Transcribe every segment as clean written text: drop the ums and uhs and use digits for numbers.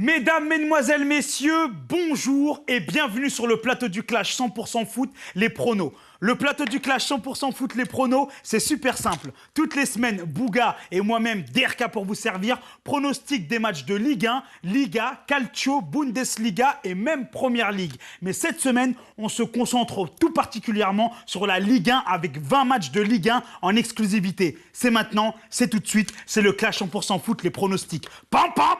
Mesdames, Mesdemoiselles, Messieurs, bonjour et bienvenue sur le plateau du Clash 100% foot, les pronos. Le plateau du Clash 100% foot, les pronos, c'est super simple. Toutes les semaines, Bouga et moi-même, DRK pour vous servir, pronostic des matchs de Ligue 1, Liga, Calcio, Bundesliga et même Première Ligue. Mais cette semaine, on se concentre tout particulièrement sur la Ligue 1 avec 20 matchs de Ligue 1 en exclusivité. C'est maintenant, c'est tout de suite, c'est le Clash 100% foot, les pronostics. Pam pam!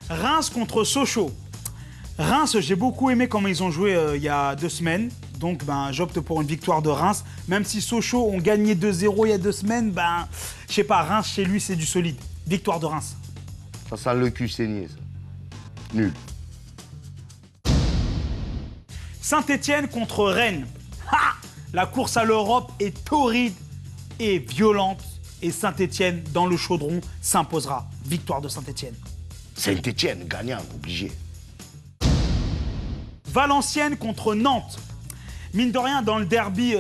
Reims contre Sochaux. Reims, j'ai beaucoup aimé comment ils ont joué il y a 2 semaines. Donc, j'opte pour une victoire de Reims. Même si Sochaux ont gagné 2-0 il y a 2 semaines, je sais pas, Reims, chez lui, c'est du solide. Victoire de Reims. Ça sent le cul saigné, ça. Nul. Saint-Etienne contre Rennes. Ha! La course à l'Europe est torride et violente. Et Saint-Etienne, dans le chaudron, s'imposera. Victoire de Saint-Etienne. Saint-Etienne, gagnant, obligé. Valenciennes contre Nantes. Mine de rien, dans le derby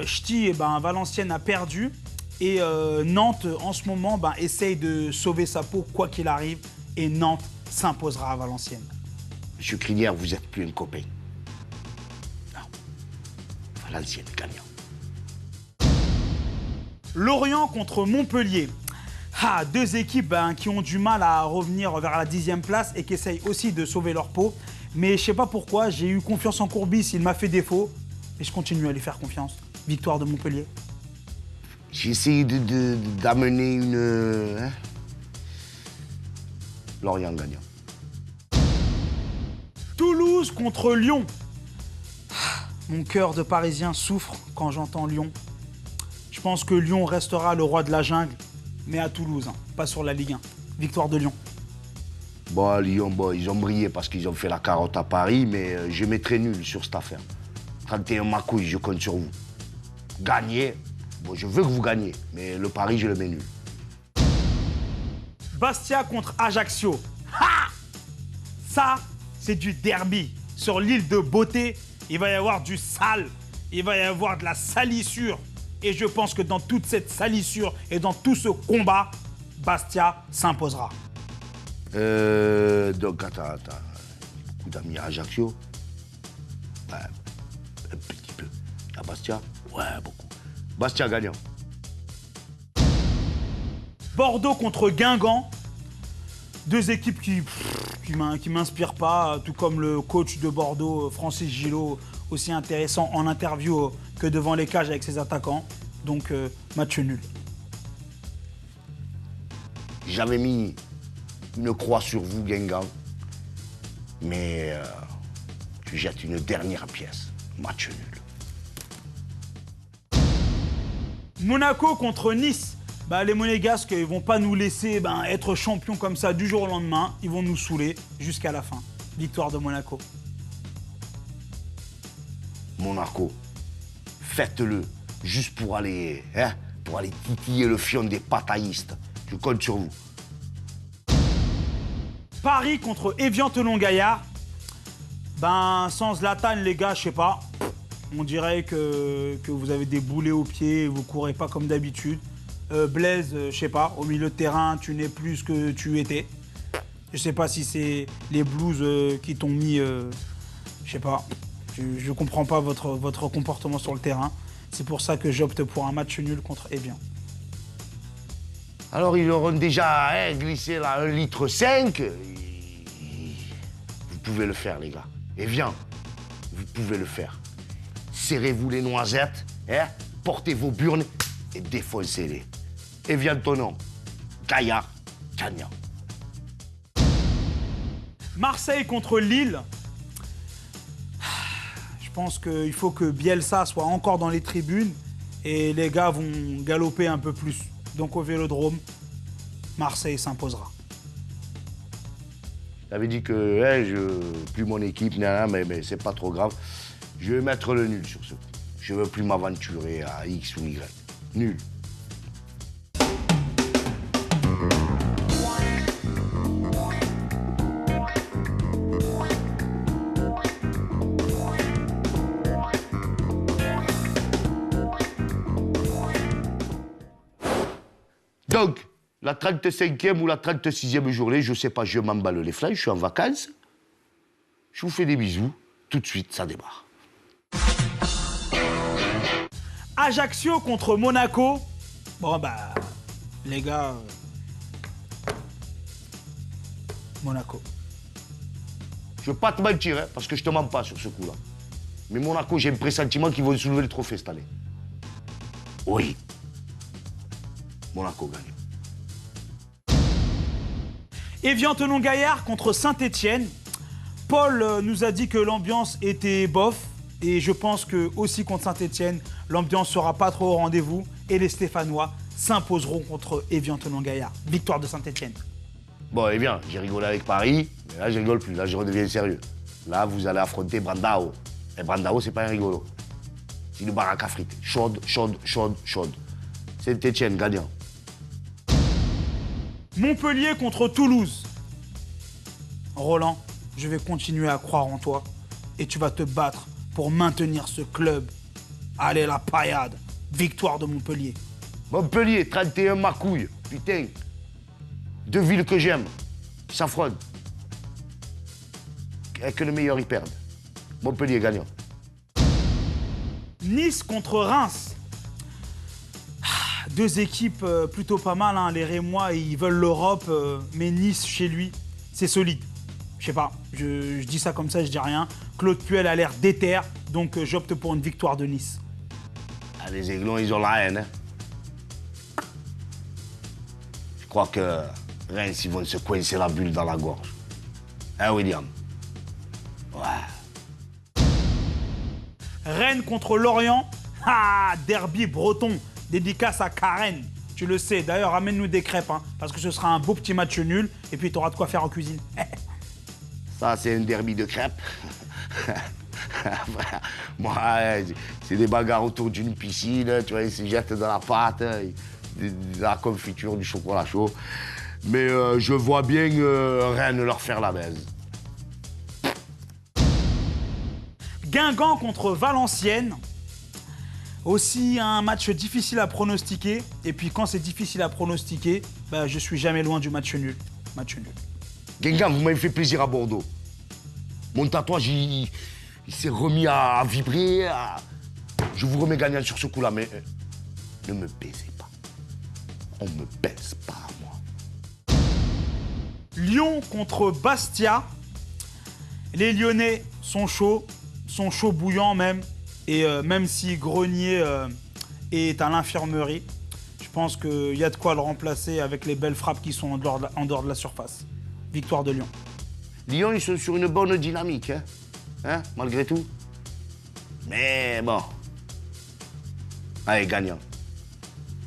ch'ti, Valenciennes a perdu. Et Nantes, en ce moment, essaye de sauver sa peau quoi qu'il arrive. Et Nantes s'imposera à Valenciennes. Monsieur Crinière, vous n'êtes plus un copain. Non. Valenciennes, gagnant. Lorient contre Montpellier. Ah, 2 équipes qui ont du mal à revenir vers la 10e place et qui essayent aussi de sauver leur peau. Mais je sais pas pourquoi, j'ai eu confiance en Courbis, il m'a fait défaut. Et je continue à lui faire confiance. Victoire de Montpellier. J'ai essayé d'amener une... Lorient gagnant. Toulouse contre Lyon. Ah, mon cœur de Parisien souffre quand j'entends Lyon. Je pense que Lyon restera le roi de la jungle, mais à Toulouse, pas sur la Ligue 1. Victoire de Lyon. Lyon, ils ont brillé parce qu'ils ont fait la carotte à Paris, mais je mettrai nul sur cette affaire. 31 ma couille, je compte sur vous. Gagnez, je veux que vous gagnez, mais le pari, je le mets nul. Bastia contre Ajaccio. Ha! Ça, c'est du derby. Sur l'île de Beauté, il va y avoir du sale. Il va y avoir de la salissure. Et je pense que dans toute cette salissure et dans tout ce combat, Bastia s'imposera. Donc, attends. Beaucoup d'amis à Ajaccio. Ouais, un petit peu. À Bastia, ouais, beaucoup. Bastia gagnant. Bordeaux contre Guingamp. 2 équipes qui m'inspirent pas, tout comme le coach de Bordeaux, Francis Gillot, aussi intéressant en interview que devant les cages avec ses attaquants. Donc, match nul. J'avais mis une croix sur vous, Guingamp. Mais tu jettes une dernière pièce. Match nul. Monaco contre Nice. Les Monégasques, ils vont pas nous laisser être champions comme ça du jour au lendemain. Ils vont nous saouler jusqu'à la fin. Victoire de Monaco. Monaco, faites-le juste pour aller titiller le fion des pataillistes. Je compte sur vous. Paris contre Évian-Thonon-Gaillard. Sans Zlatan, les gars, je sais pas. On dirait que vous avez des boulets aux pieds, vous courez pas comme d'habitude. Blaise, je sais pas, au milieu de terrain, tu n'es plus ce que tu étais. Je sais pas si c'est les Blues qui t'ont mis, je sais pas. Je comprends pas votre comportement sur le terrain. C'est pour ça que j'opte pour un match nul contre Évian. Alors, ils auront déjà glissé là 1,5 litre. Vous pouvez le faire, les gars. Évian, vous pouvez le faire. Serrez-vous les noisettes, portez vos burnes et défoncez-les. Évian-Thonon, Gaillard, gagnant. Marseille contre Lille. Je pense qu'il faut que Bielsa soit encore dans les tribunes et les gars vont galoper un peu plus. Donc au Vélodrome, Marseille s'imposera. J'avais dit que plus mon équipe, mais c'est pas trop grave. Je vais mettre le nul sur ce coup. Je veux plus m'aventurer à X ou Y. Nul. Donc, La 35e ou la 36e journée, je sais pas, je m'emballe les flingues, je suis en vacances. Je vous fais des bisous. Tout de suite, ça démarre. Ajaccio contre Monaco. Bon, bah, les gars... Monaco. Je veux pas te mentir, hein, parce que je te mens pas sur ce coup-là. Mais Monaco, j'ai un pressentiment qu'ils vont soulever le trophée cette année. Oui. Monaco gagne. Évian-Thonon-Gaillard contre Saint-Etienne. Paul nous a dit que l'ambiance était bof. Et je pense que aussi contre Saint-Etienne, l'ambiance sera pas trop au rendez-vous. Et les Stéphanois s'imposeront contre Évian-Thonon-Gaillard. Victoire de Saint-Etienne. Bon, eh bien, j'ai rigolé avec Paris, mais là, je rigole plus. Là, je redeviens sérieux. Là, vous allez affronter Brandao. Et Brandao, c'est pas un rigolo. C'est une baraque à frites. Chaude, chaude, chaude, chaude. Saint-Etienne, gagnant. Montpellier contre Toulouse. Roland, je vais continuer à croire en toi. Et tu vas te battre pour maintenir ce club. Allez, la paillade. Victoire de Montpellier. Montpellier, 31 Marcouille. Putain. Deux villes que j'aime. Qui s'affrontent. Et que le meilleur y perde. Montpellier gagnant. Nice contre Reims. Deux équipes plutôt pas mal, hein. Les Rémois, ils veulent l'Europe, mais Nice, chez lui, c'est solide. Je sais pas, je dis ça comme ça, je dis rien. Claude Puel a l'air déter, donc j'opte pour une victoire de Nice. Ah, les Aiglons, ils ont la haine. Hein. Je crois que Reims, ils vont se coincer la bulle dans la gorge. Hein, William? Ouais. Rennes contre Lorient. Ah, derby breton. Dédicace à Karen. Tu le sais. D'ailleurs, amène-nous des crêpes, hein, parce que ce sera un beau petit match nul. Et puis, tu auras de quoi faire en cuisine. Ça, c'est un derby de crêpes. Moi, c'est des bagarres autour d'une piscine. Tu vois, ils se jettent dans la pâte, de la confiture, du chocolat chaud. Mais je vois bien Rennes leur faire la baise. Guingamp contre Valenciennes. Aussi un match difficile à pronostiquer. Et puis quand c'est difficile à pronostiquer, bah, je suis jamais loin du match nul. Match nul. Guingamp, vous m'avez fait plaisir à Bordeaux. Mon tatouage, il s'est remis à vibrer. Je vous remets gagnant sur ce coup-là, mais ne me baisez pas. On me baise pas, moi. Lyon contre Bastia. Les Lyonnais sont chauds bouillants même. Et même si Grenier est à l'infirmerie, je pense qu'il y a de quoi le remplacer avec les belles frappes qui sont en dehors de la surface. Victoire de Lyon. Lyon, ils sont sur une bonne dynamique, hein, malgré tout. Mais bon. Allez, gagnant.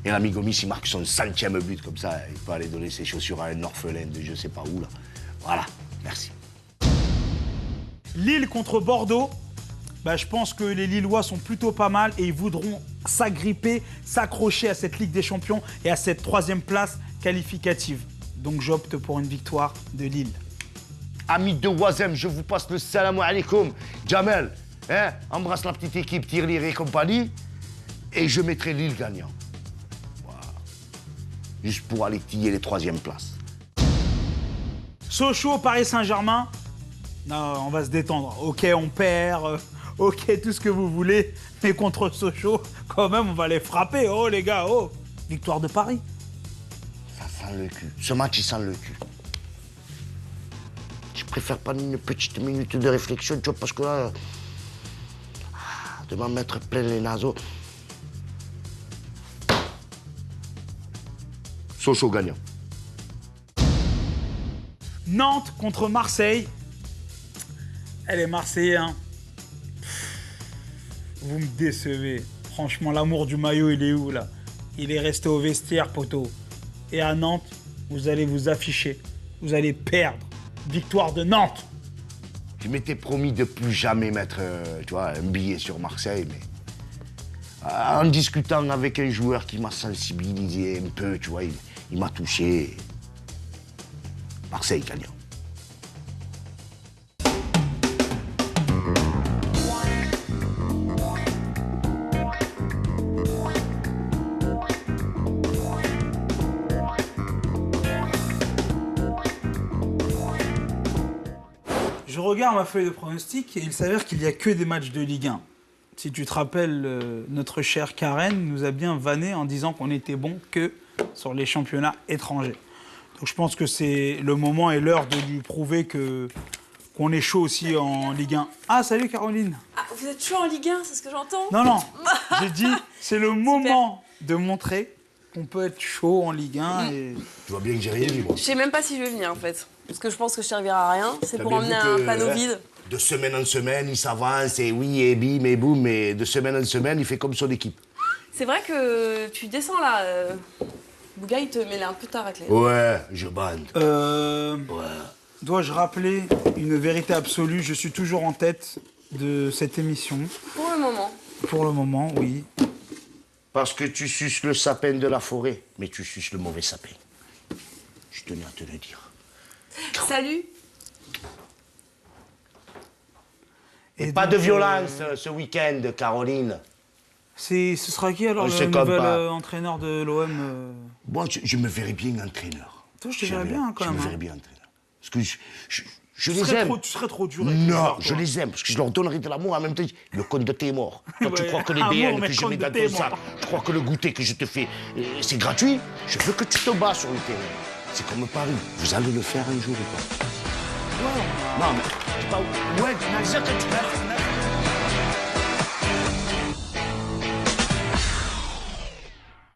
Et l'ami Gomis, il marque son 100e but comme ça. Il peut aller donner ses chaussures à un orphelin de je sais pas où, là. Voilà, merci. Lille contre Bordeaux. Bah, je pense que les Lillois sont plutôt pas mal et ils voudront s'agripper, s'accrocher à cette Ligue des Champions et à cette 3e place qualificative. Donc j'opte pour une victoire de Lille. Amis de Wazem, je vous passe le salam alaikum. Jamel, hein, embrasse la petite équipe, Tirelire et compagnie. Et je mettrai Lille gagnant. Voilà. Juste pour aller tiller les 3e places. Sochaux, Paris Saint-Germain. Non, on va se détendre. Ok, on perd. Ok, tout ce que vous voulez. Mais contre Sochaux, quand même, on va les frapper. Oh, les gars, oh. Victoire de Paris. Ça sent le cul. Ce match, il sent le cul. Je préfère prendre une petite minute de réflexion, tu vois, parce que là... de m'en mettre plein les naseaux. Sochaux gagnant. Nantes contre Marseille. Elle est Marseillais, hein. Vous me décevez. Franchement, l'amour du maillot, il est où, là? Il est resté au vestiaire, poteau. Et à Nantes, vous allez vous afficher. Vous allez perdre. Victoire de Nantes. Je m'étais promis de plus jamais mettre tu vois, un billet sur Marseille, mais... en discutant avec un joueur qui m'a sensibilisé un peu, tu vois, il m'a touché. Marseille gagnant. regarde ma feuille de pronostic et il s'avère qu'il n'y a que des matchs de Ligue 1. Si tu te rappelles, notre chère Karen nous a bien vanné en disant qu'on était bon que sur les championnats étrangers. Donc je pense que c'est le moment et l'heure de lui prouver qu'on est chaud aussi en Ligue 1. Ah, salut Caroline. Ah, vous êtes chaud en Ligue 1, c'est ce que j'entends? Non, j'ai dit c'est le moment de montrer qu'on peut être chaud en Ligue 1. Et... Tu vois bien que j'ai rien dit, moi. Je sais même pas si je vais venir en fait. Parce que je pense que je servirai à rien. C'est pour T'as emmener bien un vu que, panneau vide. De semaine en semaine, il s'avance, et oui, et bim, et boum, mais de semaine en semaine, il fait comme son équipe. C'est vrai que tu descends là. Bouga, il te met un peu ta raclée. Ouais, je bande. Ouais. Dois-je rappeler une vérité absolue? Je suis toujours en tête de cette émission. Pour le moment. Pour le moment, oui. Parce que tu suces le sapin de la forêt, mais tu suces le mauvais sapin. Je tenais à te le dire. Salut. Et pas de violence ce week-end, Caroline. Ce sera qui alors On se le compte nouvel pas. entraîneur de l'OM Moi, je me verrais bien entraîneur. Toi, je te verrais bien quand même. Je me verrais bien entraîneur. Parce que je Tu les serais aime. trop- tu serais trop dur avec Non, toi. je les aime, parce que je leur donnerai de l'amour en même temps. Le compte de thé est mort. Toi, tu Ouais, crois que les amour, BN mais que je compte mets de dans thé ton est sac, mort. tu crois que le goûter que je te fais, c'est gratuit? Je veux que tu te bats sur le terrain. C'est comme Paris. Vous allez le faire un jour ou pas? Ouais, Non, mais... c'est pas... Ouais, c'est ça que tu vas faire.